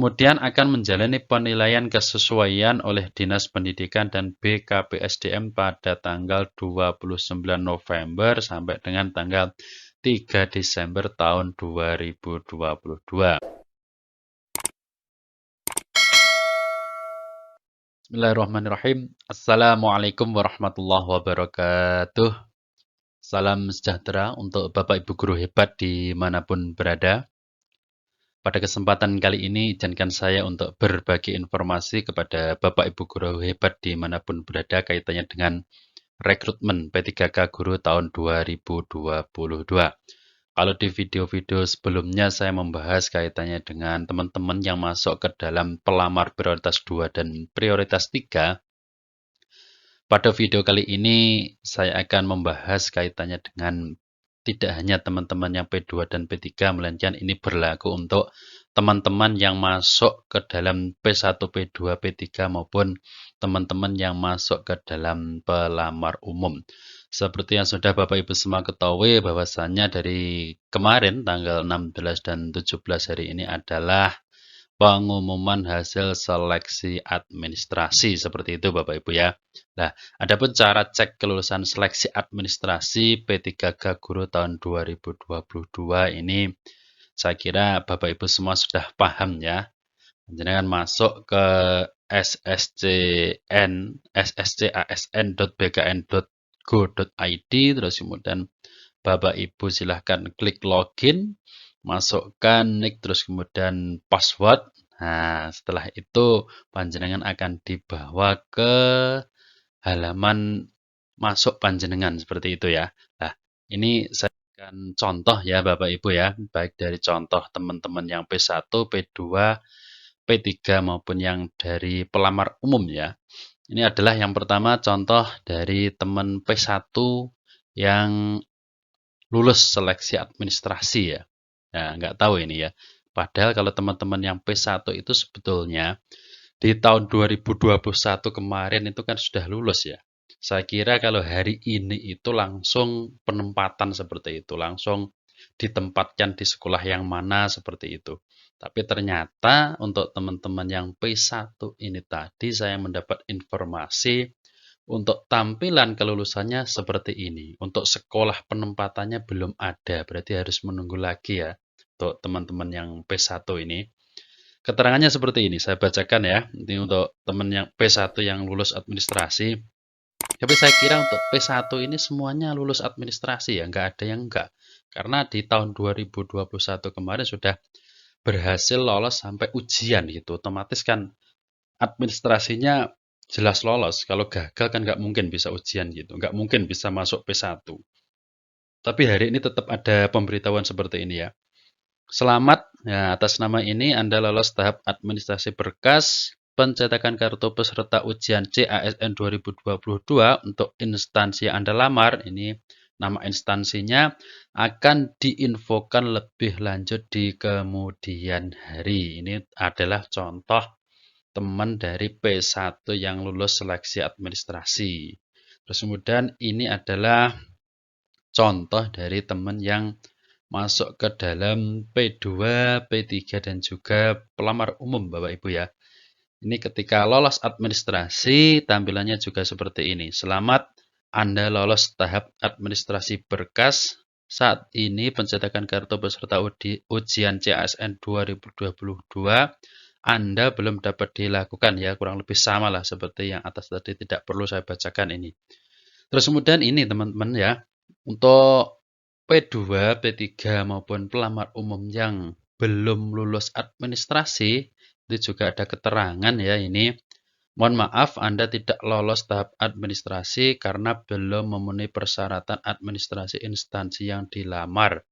Kemudian akan menjalani penilaian kesesuaian oleh Dinas Pendidikan dan BKPSDM pada tanggal 29 November sampai dengan tanggal 3 Desember tahun 2022. Bismillahirrahmanirrahim. Assalamualaikum warahmatullahi wabarakatuh. Salam sejahtera untuk Bapak Ibu guru hebat dimanapun berada. Pada kesempatan kali ini, izinkan saya untuk berbagi informasi kepada Bapak Ibu guru hebat dimanapun berada kaitannya dengan rekrutmen P3K Guru tahun 2022. Kalau di video-video sebelumnya saya membahas kaitannya dengan teman-teman yang masuk ke dalam pelamar prioritas 2 dan prioritas 3. Pada video kali ini saya akan membahas kaitannya dengan tidak hanya teman-teman yang P2 dan P3, melainkan ini berlaku untuk teman-teman yang masuk ke dalam P1, P2, P3 maupun teman-teman yang masuk ke dalam pelamar umum. Seperti yang sudah Bapak Ibu semua ketahui bahwasannya dari kemarin tanggal 16 dan 17 hari ini adalah pengumuman hasil seleksi administrasi. Seperti itu Bapak Ibu ya. Nah, adapun cara cek kelulusan seleksi administrasi P3K Guru tahun 2022 ini saya kira Bapak Ibu semua sudah paham ya. Jangan masuk ke sscasn.bkn.go.id terus kemudian Bapak Ibu silahkan klik login, masukkan nick terus kemudian password. Nah, setelah itu panjenengan akan dibawa ke halaman masuk panjenengan seperti itu ya. Nah, ini saya akan contoh ya Bapak Ibu ya, baik dari contoh teman-teman yang P1, P2, P3 maupun yang dari pelamar umum ya. Ini adalah yang pertama contoh dari teman P1 yang lulus seleksi administrasi ya. Nah, nggak tahu ini ya. Padahal kalau teman-teman yang P1 itu sebetulnya di tahun 2021 kemarin itu kan sudah lulus ya. Saya kira kalau hari ini itu langsung penempatan seperti itu, langsung ditempatkan di sekolah yang mana seperti itu. Tapi ternyata untuk teman-teman yang P1 ini tadi saya mendapat informasi untuk tampilan kelulusannya seperti ini. Untuk sekolah penempatannya belum ada, berarti harus menunggu lagi ya untuk teman-teman yang P1 ini. Keterangannya seperti ini, saya bacakan ya. Ini untuk teman yang P1 yang lulus administrasi. Tapi saya kira untuk P1 ini semuanya lulus administrasi ya, nggak ada yang enggak. Karena di tahun 2021 kemarin sudah berhasil lolos sampai ujian gitu. Otomatis kan administrasinya jelas lolos. Kalau gagal kan nggak mungkin bisa ujian gitu. Nggak mungkin bisa masuk P1. Tapi hari ini tetap ada pemberitahuan seperti ini ya. Selamat, ya, atas nama ini Anda lolos tahap administrasi berkas pencetakan kartu peserta ujian CASN 2022 untuk instansi yang Anda lamar. Ini nama instansinya akan diinfokan lebih lanjut di kemudian hari. Ini adalah contoh teman dari P1 yang lulus seleksi administrasi. Terus kemudian ini adalah contoh dari teman yang masuk ke dalam P2, P3 dan juga pelamar umum Bapak Ibu ya. Ini ketika lolos administrasi tampilannya juga seperti ini. Selamat, Anda lolos tahap administrasi berkas. Saat ini pencetakan kartu peserta ujian CASN 2022 Anda belum dapat dilakukan ya, kurang lebih sama lah seperti yang atas tadi, tidak perlu saya bacakan ini. Terus kemudian ini teman-teman ya, untuk P2, P3 maupun pelamar umum yang belum lulus administrasi, itu juga ada keterangan ya ini. Mohon maaf Anda tidak lolos tahap administrasi karena belum memenuhi persyaratan administrasi instansi yang dilamar.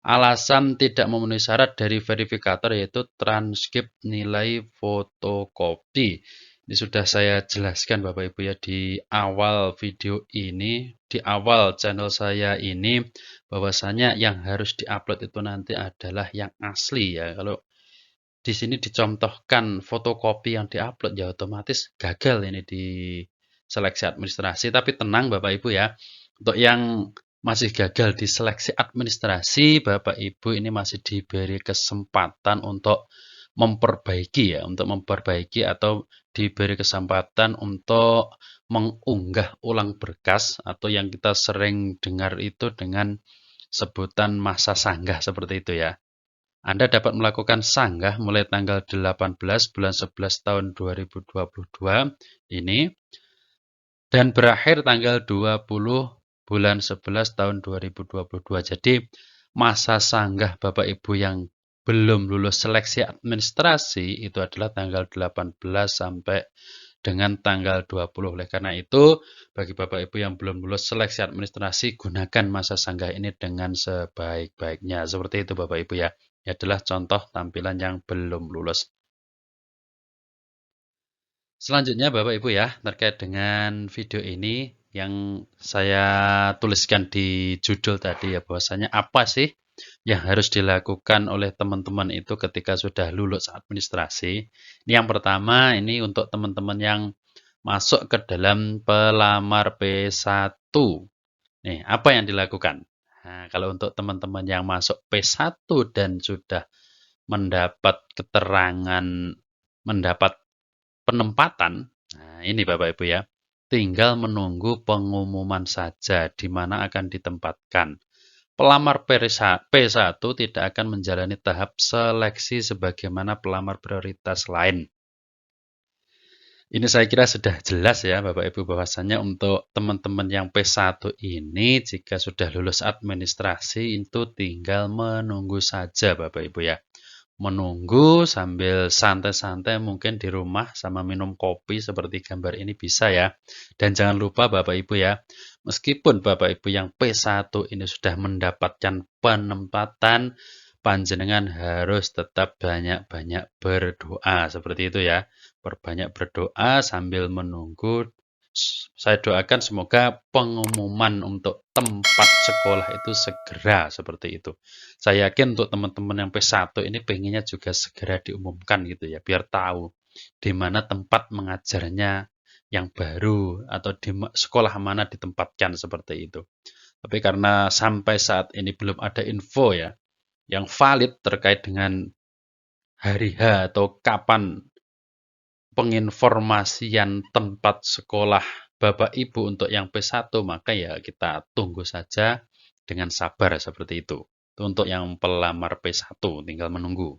Alasan tidak memenuhi syarat dari verifikator yaitu transkrip nilai fotokopi. Ini sudah saya jelaskan Bapak Ibu ya di awal video ini, di awal channel saya ini, bahwasanya yang harus diupload itu nanti adalah yang asli ya. Kalau di sini dicontohkan fotokopi yang diupload ya otomatis gagal ini di seleksi administrasi. Tapi tenang Bapak Ibu ya, untuk yang masih gagal di seleksi administrasi, Bapak Ibu ini masih diberi kesempatan untuk memperbaiki ya, untuk memperbaiki atau diberi kesempatan untuk mengunggah ulang berkas atau yang kita sering dengar itu dengan sebutan masa sanggah seperti itu ya. Anda dapat melakukan sanggah mulai tanggal 18 bulan 11 tahun 2022 ini dan berakhir tanggal 20 bulan 11 tahun 2022. Jadi masa sanggah Bapak Ibu yang belum lulus seleksi administrasi itu adalah tanggal 18 sampai dengan tanggal 20. Oleh karena itu, bagi Bapak Ibu yang belum lulus seleksi administrasi, gunakan masa sanggah ini dengan sebaik-baiknya. Seperti itu Bapak Ibu ya. Ini adalah contoh tampilan yang belum lulus. Selanjutnya Bapak Ibu ya, terkait dengan video ini yang saya tuliskan di judul tadi ya, bahwasanya apa sih yang harus dilakukan oleh teman-teman itu ketika sudah lulus administrasi. Ini yang pertama, ini untuk teman-teman yang masuk ke dalam pelamar P1. Nih, apa yang dilakukan? Nah, kalau untuk teman-teman yang masuk P1 dan sudah mendapat keterangan, mendapat penempatan, nah ini Bapak Ibu ya, tinggal menunggu pengumuman saja di mana akan ditempatkan. Pelamar P1 tidak akan menjalani tahap seleksi sebagaimana pelamar prioritas lain. Ini saya kira sudah jelas ya Bapak Ibu bahwasannya untuk teman-teman yang P1 ini jika sudah lulus administrasi itu tinggal menunggu saja Bapak Ibu ya. Menunggu sambil santai-santai mungkin di rumah sama minum kopi seperti gambar ini bisa ya. Dan jangan lupa Bapak Ibu ya, meskipun Bapak Ibu yang P1 ini sudah mendapatkan penempatan, panjenengan harus tetap banyak-banyak berdoa seperti itu ya. Perbanyak berdoa sambil menunggu. Saya doakan semoga pengumuman untuk tempat sekolah itu segera seperti itu. Saya yakin untuk teman-teman yang P1 ini pengennya juga segera diumumkan gitu ya, biar tahu di mana tempat mengajarnya yang baru atau di sekolah mana ditempatkan seperti itu. Tapi karena sampai saat ini belum ada info ya, yang valid terkait dengan hari H atau kapan penginformasian tempat sekolah Bapak Ibu untuk yang P1, maka ya kita tunggu saja dengan sabar seperti itu. Untuk yang pelamar P1, tinggal menunggu.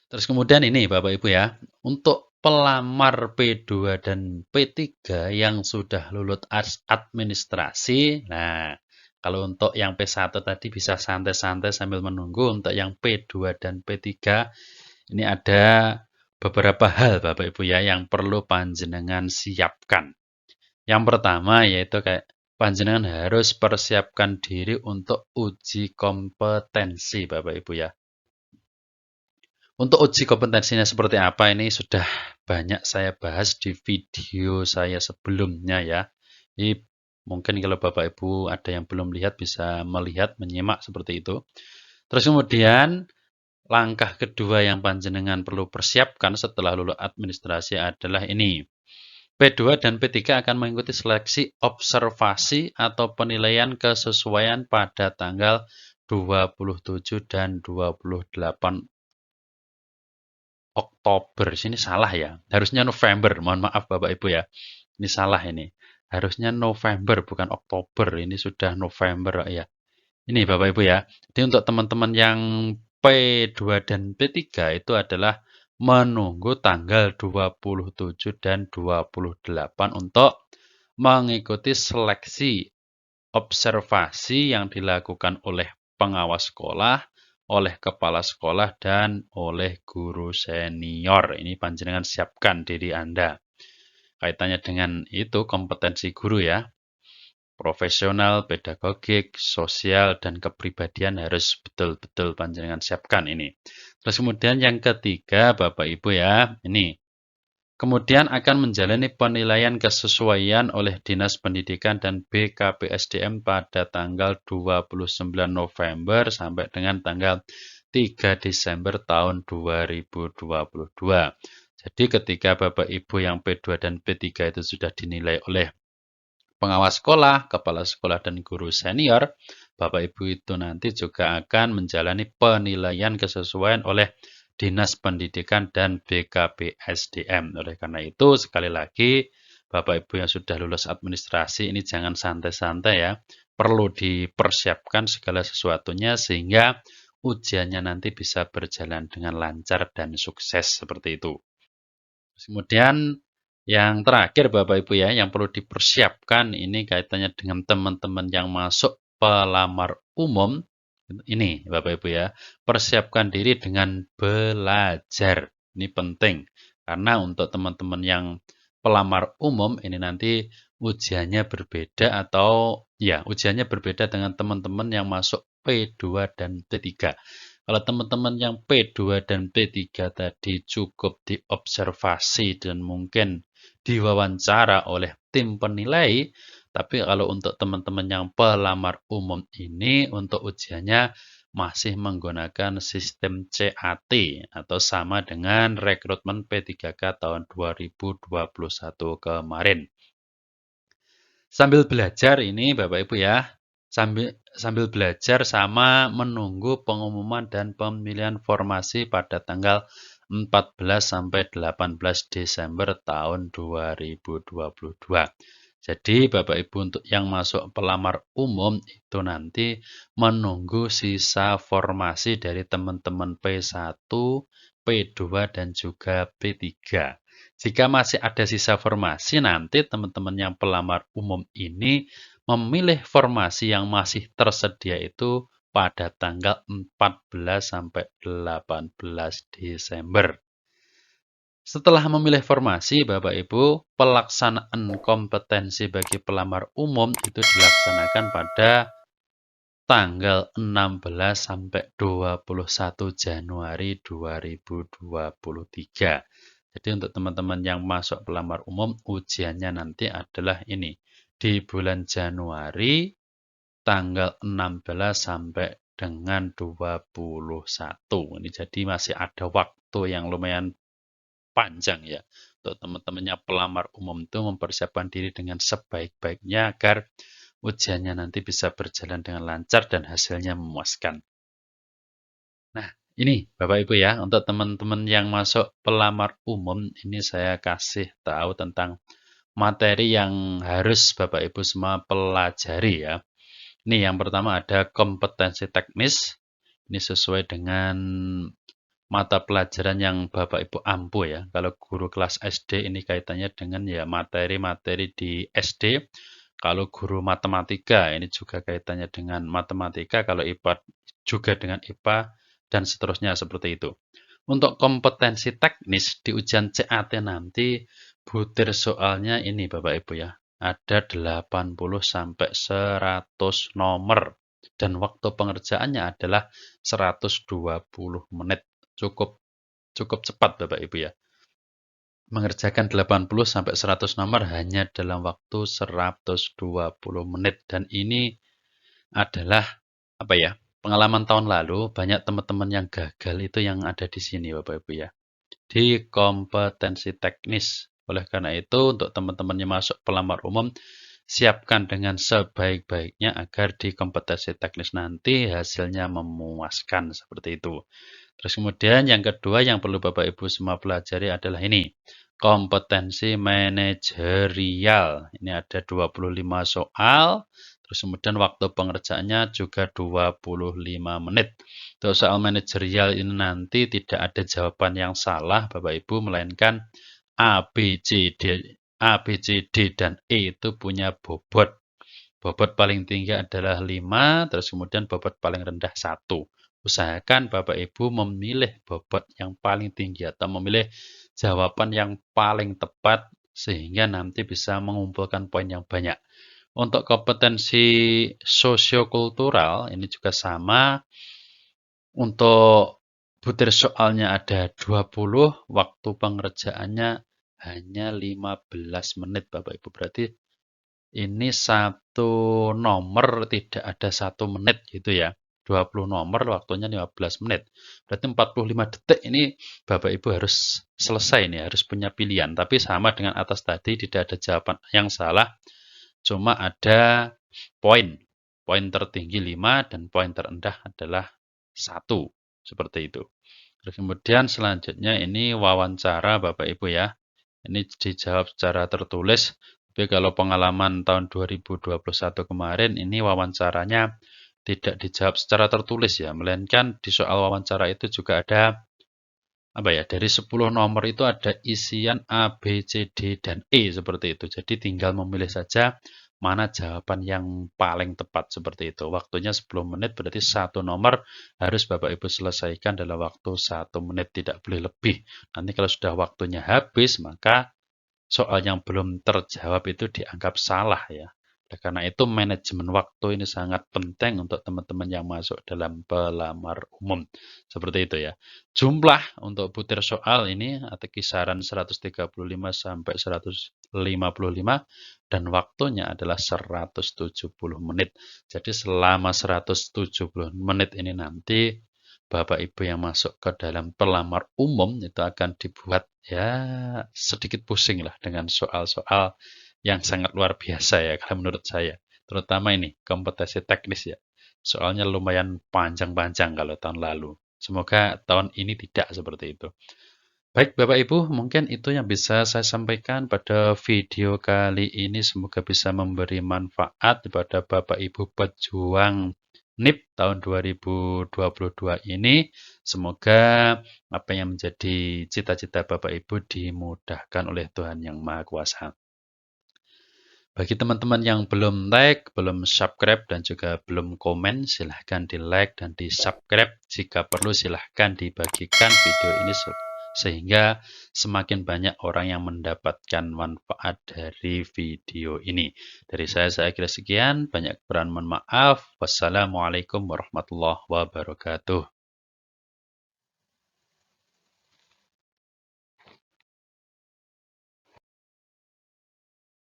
Terus kemudian ini Bapak Ibu ya, untuk pelamar P2 dan P3 yang sudah lulus administrasi, nah kalau untuk yang P1 tadi bisa santai-santai sambil menunggu, untuk yang P2 dan P3 ini ada beberapa hal Bapak Ibu ya yang perlu panjenengan siapkan. Yang pertama yaitu kayak panjenengan harus persiapkan diri untuk uji kompetensi Bapak Ibu ya. Untuk uji kompetensinya seperti apa ini sudah banyak saya bahas di video saya sebelumnya ya. Ini mungkin kalau Bapak Ibu ada yang belum lihat bisa melihat, menyimak seperti itu. Terus kemudian langkah kedua yang panjenengan perlu persiapkan setelah lulus administrasi adalah ini. P2 dan P3 akan mengikuti seleksi observasi atau penilaian kesesuaian pada tanggal 27 dan 28 Oktober. Sini salah ya. Harusnya November. Mohon maaf Bapak Ibu ya. Ini salah ini. Harusnya November bukan Oktober. Ini sudah November ya. Ini Bapak Ibu ya. Jadi untuk teman-teman yang P2 dan P3 itu adalah menunggu tanggal 27 dan 28 untuk mengikuti seleksi observasi yang dilakukan oleh pengawas sekolah, oleh kepala sekolah, dan oleh guru senior. Ini panjenengan siapkan diri Anda. Kaitannya dengan itu kompetensi guru ya. Profesional, pedagogik, sosial, dan kepribadian harus betul-betul panjenengan siapkan ini. Terus kemudian yang ketiga Bapak Ibu ya, ini. Kemudian akan menjalani penilaian kesesuaian oleh Dinas Pendidikan dan BKPSDM pada tanggal 29 November sampai dengan tanggal 3 Desember tahun 2022. Jadi ketika Bapak Ibu yang P2 dan P3 itu sudah dinilai oleh pengawas sekolah, kepala sekolah, dan guru senior, Bapak Ibu itu nanti juga akan menjalani penilaian kesesuaian oleh Dinas Pendidikan dan BKPSDM. Oleh karena itu, sekali lagi, Bapak Ibu yang sudah lulus administrasi ini jangan santai-santai ya. Perlu dipersiapkan segala sesuatunya sehingga ujiannya nanti bisa berjalan dengan lancar dan sukses seperti itu. Kemudian yang terakhir Bapak Ibu ya, yang perlu dipersiapkan ini kaitannya dengan teman-teman yang masuk pelamar umum. Ini Bapak Ibu ya, persiapkan diri dengan belajar. Ini penting. Karena untuk teman-teman yang pelamar umum ini nanti ujiannya berbeda atau ya ujiannya berbeda dengan teman-teman yang masuk P2 dan P3. Kalau teman-teman yang P2 dan P3 tadi cukup diobservasi dan mungkin diwawancara oleh tim penilai, tapi kalau untuk teman-teman yang pelamar umum ini untuk ujiannya masih menggunakan sistem CAT atau sama dengan rekrutmen P3K tahun 2021 kemarin. Sambil belajar ini Bapak Ibu ya, sambil belajar sama menunggu pengumuman dan pemilihan formasi pada tanggal 14 sampai 18 Desember tahun 2022. Jadi Bapak Ibu untuk yang masuk pelamar umum itu nanti menunggu sisa formasi dari teman-teman P1, P2 dan juga P3. Jika masih ada sisa formasi, nanti teman-teman yang pelamar umum ini memilih formasi yang masih tersedia itu pada tanggal 14 sampai 18 Desember. Setelah memilih formasi, Bapak Ibu, pelaksanaan kompetensi bagi pelamar umum itu dilaksanakan pada tanggal 16 sampai 21 Januari 2023. Jadi untuk teman-teman yang masuk pelamar umum, ujiannya nanti adalah ini. Di bulan Januari, tanggal 16 sampai dengan 21. Ini jadi masih ada waktu yang lumayan panjang ya. Untuk teman-temannya pelamar umum itu mempersiapkan diri dengan sebaik-baiknya agar ujiannya nanti bisa berjalan dengan lancar dan hasilnya memuaskan. Nah, ini Bapak Ibu ya, untuk teman-teman yang masuk pelamar umum, ini saya kasih tahu tentang materi yang harus Bapak Ibu semua pelajari ya. Ini yang pertama ada kompetensi teknis. Ini sesuai dengan mata pelajaran yang Bapak Ibu ampuh ya. Kalau guru kelas SD ini kaitannya dengan ya materi-materi di SD. Kalau guru matematika ini juga kaitannya dengan matematika. Kalau IPA juga dengan IPA dan seterusnya seperti itu. Untuk kompetensi teknis di ujian CAT nanti butir soalnya ini Bapak Ibu ya. Ada 80 sampai 100 nomor dan waktu pengerjaannya adalah 120 menit. Cukup cepat Bapak Ibu ya. Mengerjakan 80 sampai 100 nomor hanya dalam waktu 120 menit dan ini adalah apa ya? Pengalaman tahun lalu banyak teman-teman yang gagal itu yang ada di sini Bapak Ibu ya. Di kompetensi teknis. Oleh karena itu untuk teman-teman yang masuk pelamar umum siapkan dengan sebaik-baiknya agar di kompetensi teknis nanti hasilnya memuaskan seperti itu. Terus kemudian yang kedua yang perlu Bapak Ibu semua pelajari adalah ini. Kompetensi manajerial. Ini ada 25 soal. Terus kemudian waktu pengerjaannya juga 25 menit. Untuk soal manajerial ini nanti tidak ada jawaban yang salah Bapak Ibu, melainkan A, B, C, D, dan E itu punya bobot. Bobot paling tinggi adalah 5, terus kemudian bobot paling rendah 1. Usahakan Bapak Ibu memilih bobot yang paling tinggi atau memilih jawaban yang paling tepat sehingga nanti bisa mengumpulkan poin yang banyak. Untuk kompetensi sosiokultural ini juga sama. Untuk butir soalnya ada 20, waktu pengerjaannya hanya 15 menit Bapak Ibu. Berarti ini satu nomor tidak ada 1 menit gitu ya. 20 nomor waktunya 15 menit. Berarti 45 detik ini Bapak Ibu harus selesai nih, harus punya pilihan. Tapi sama dengan atas tadi tidak ada jawaban yang salah. Cuma ada poin. Poin tertinggi 5 dan poin terendah adalah 1. Seperti itu. Terus kemudian selanjutnya ini wawancara Bapak Ibu ya. Ini dijawab secara tertulis. Tapi kalau pengalaman tahun 2021 kemarin ini wawancaranya tidak dijawab secara tertulis ya. Melainkan di soal wawancara itu juga ada dari 10 nomor itu ada isian A, B, C, D, dan E seperti itu. Jadi tinggal memilih saja mana jawaban yang paling tepat seperti itu. Waktunya 10 menit berarti satu nomor harus Bapak Ibu selesaikan dalam waktu 1 menit, tidak boleh lebih. Nanti kalau sudah waktunya habis, maka soal yang belum terjawab itu dianggap salah ya. Karena itu manajemen waktu ini sangat penting untuk teman-teman yang masuk dalam pelamar umum. Seperti itu ya. Jumlah untuk butir soal ini atau kisaran 135 sampai 155 dan waktunya adalah 170 menit. Jadi selama 170 menit ini nanti Bapak Ibu yang masuk ke dalam pelamar umum itu akan dibuat ya sedikit pusing lah dengan soal-soal yang sangat luar biasa ya kalau menurut saya. Terutama ini kompetensi teknis ya. Soalnya lumayan panjang-panjang kalau tahun lalu. Semoga tahun ini tidak seperti itu. Baik Bapak Ibu, mungkin itu yang bisa saya sampaikan pada video kali ini. Semoga bisa memberi manfaat kepada Bapak Ibu pejuang NIP tahun 2022 ini. Semoga apa yang menjadi cita-cita Bapak Ibu dimudahkan oleh Tuhan Yang Maha Kuasa. Bagi teman-teman yang belum like, belum subscribe, dan juga belum komen, silahkan di like dan di subscribe. Jika perlu silahkan dibagikan video ini sehingga semakin banyak orang yang mendapatkan manfaat dari video ini. Dari saya kira sekian. Banyak kurang mohon maaf. Wassalamualaikum warahmatullahi wabarakatuh.